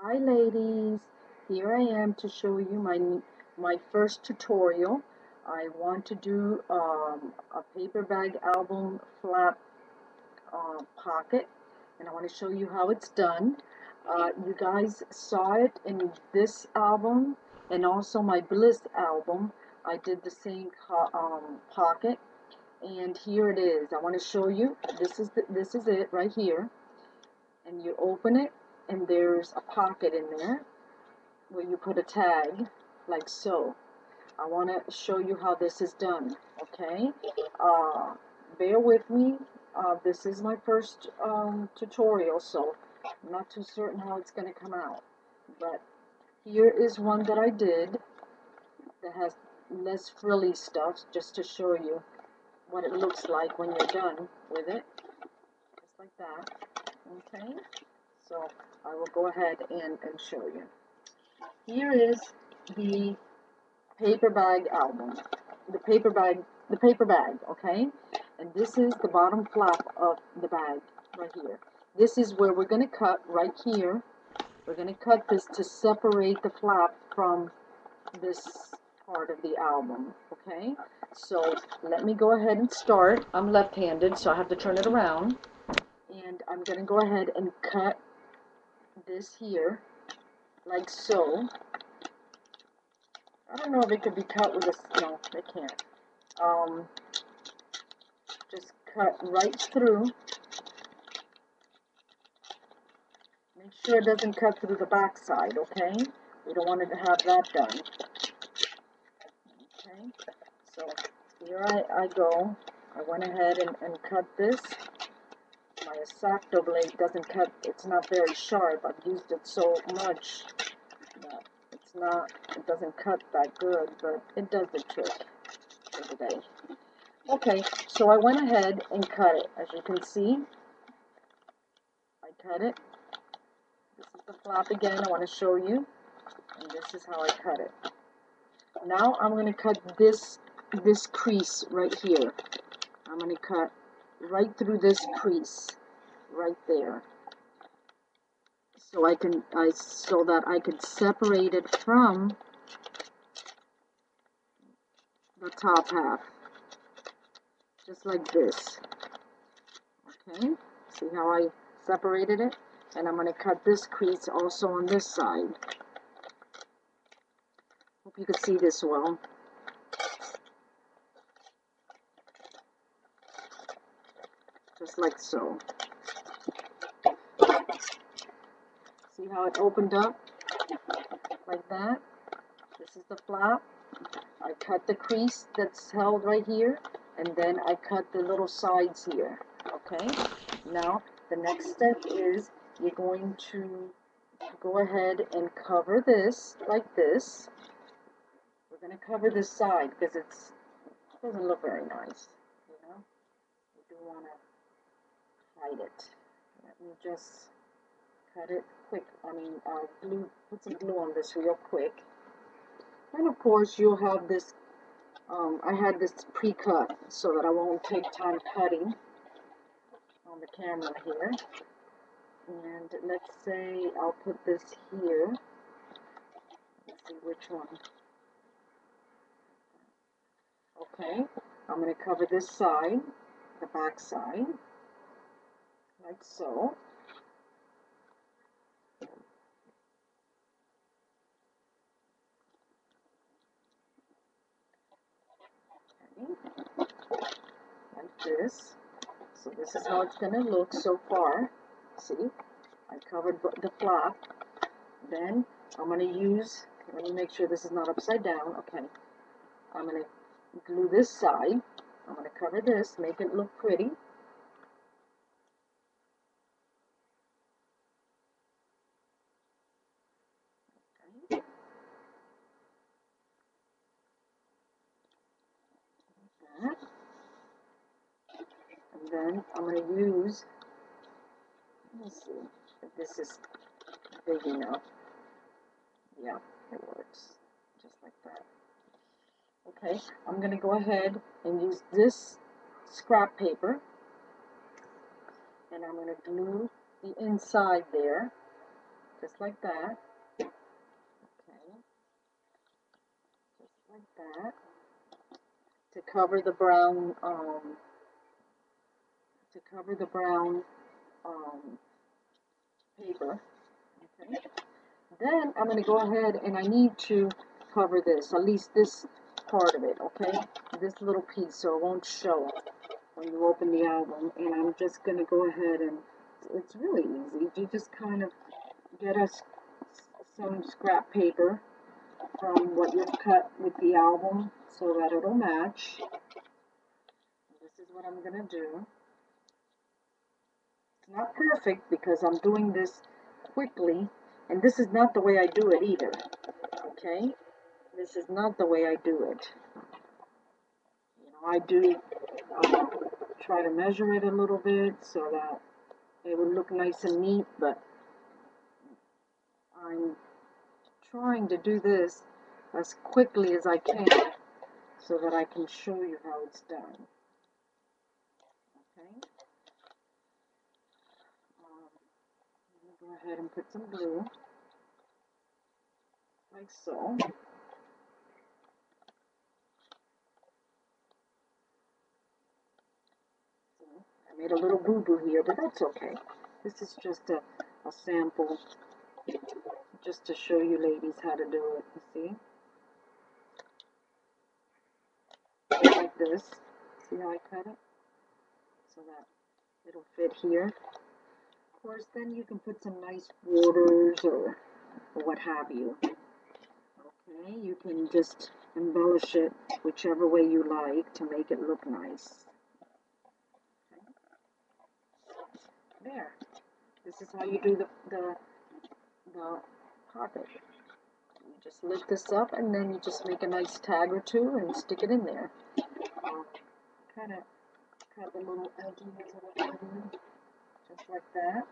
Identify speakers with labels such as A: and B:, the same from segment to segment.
A: Hi ladies, here I am to show you my first tutorial. I want to do a paper bag album flap pocket, and I want to show you how it's done. You guys saw it in this album and also my Bliss album. I did the same pocket, and here it is. I want to show you. This is it right here, and you open it, and there's a pocket in there where you put a tag like so. I want to show you how this is done, okay? Bear with me. This is my first tutorial, so I'm not too certain how it's going to come out. But here is one that I did that has less frilly stuff, just to show you what it looks like when you're done with it. Just like that, okay? So I will go ahead and show you. Here is the paper bag album, the paper bag, okay? And this is the bottom flap of the bag right here. This is where we're going to cut right here. We're going to cut this to separate the flap from this part of the album, okay? So let me go ahead and start. I'm left-handed, so I have to turn it around. And I'm going to go ahead and cut this here like so. I don't know if it could be cut with a, no, it can't. Just cut right through. Make sure it doesn't cut through the back side, okay? We don't want it to have that done. Okay, so here I go. I went ahead and cut this. My X-Acto blade doesn't cut, it's not very sharp. I've used it so much that it doesn't cut that good, but it does the trick for the day. Okay, so I went ahead and cut it. As you can see, I cut it. This is the flap again. I want to show you, and this is how I cut it. Now I'm going to cut this crease right here. I'm going to cut right through this crease right there, so that I can separate it from the top half, just like this. Okay, see how I separated it? And I'm going to cut this crease also on this side. Hope you can see this well. Just like so. See how it opened up? Like that. This is the flap. I cut the crease that's held right here, and then I cut the little sides here. Okay? Now, the next step is you're going to go ahead and cover this like this. We're going to cover this side because it doesn't look very nice, you know. You do want to hide it. Let me just cut it quick. Put some glue on this real quick. And of course, you'll have this. I had this pre-cut so that I won't take time cutting on the camera here. And let's say I'll put this here. Let's see which one. Okay, I'm going to cover this side, the back side, like so. Okay. Like this. So this is how it's going to look so far. See, I covered the flap. Then I'm going to use, let me make sure this is not upside down. Okay, I'm going to glue this side. I'm going to cover this, make it look pretty. Okay. Like that. And then I'm going to use, let me see if this is big enough. Yeah, it works. Just like that. Okay, I'm going to go ahead and use this scrap paper, and I'm going to glue the inside there. just like that. Okay, just like that. To cover the brown, paper. Okay. Then I'm going to go ahead and I need to cover this, at least this part of it, okay? This little piece, so it won't show when you open the album. And I'm just going to go ahead and, it's really easy. You just kind of get us some scrap paper from what you've cut with the album so that it'll match. This is what I'm going to do. It's not perfect because I'm doing this quickly, and this is not the way I do it either, okay? This is not the way I do it. You know, I do try to measure it a little bit so that it would look nice and neat, but I'm trying to do this as quickly as I can so that I can show you how it's done. Okay? Let me go ahead and put some glue, like so. I made a little boo-boo here, but that's okay. This is just a sample, just to show you ladies how to do it, you see? Like this. See how I cut it? So that it'll fit here. Of course, then you can put some nice borders or what have you. Okay, you can just embellish it whichever way you like to make it look nice. Okay. There. This is how you do the pocket. You just lift this up and then you just make a nice tag or two and stick it in there. Kind of cut the little edges or whatever, just like that.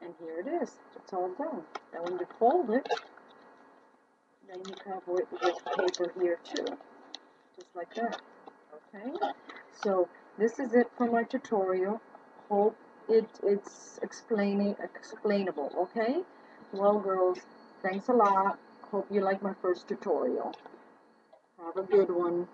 A: And here it is. It's all done. Then when you fold it, then you cover it with paper here too, just like that. Okay. So this is it for my tutorial. Hope it's explainable. Okay. Well, girls, thanks a lot. Hope you like my first tutorial. Have a good one.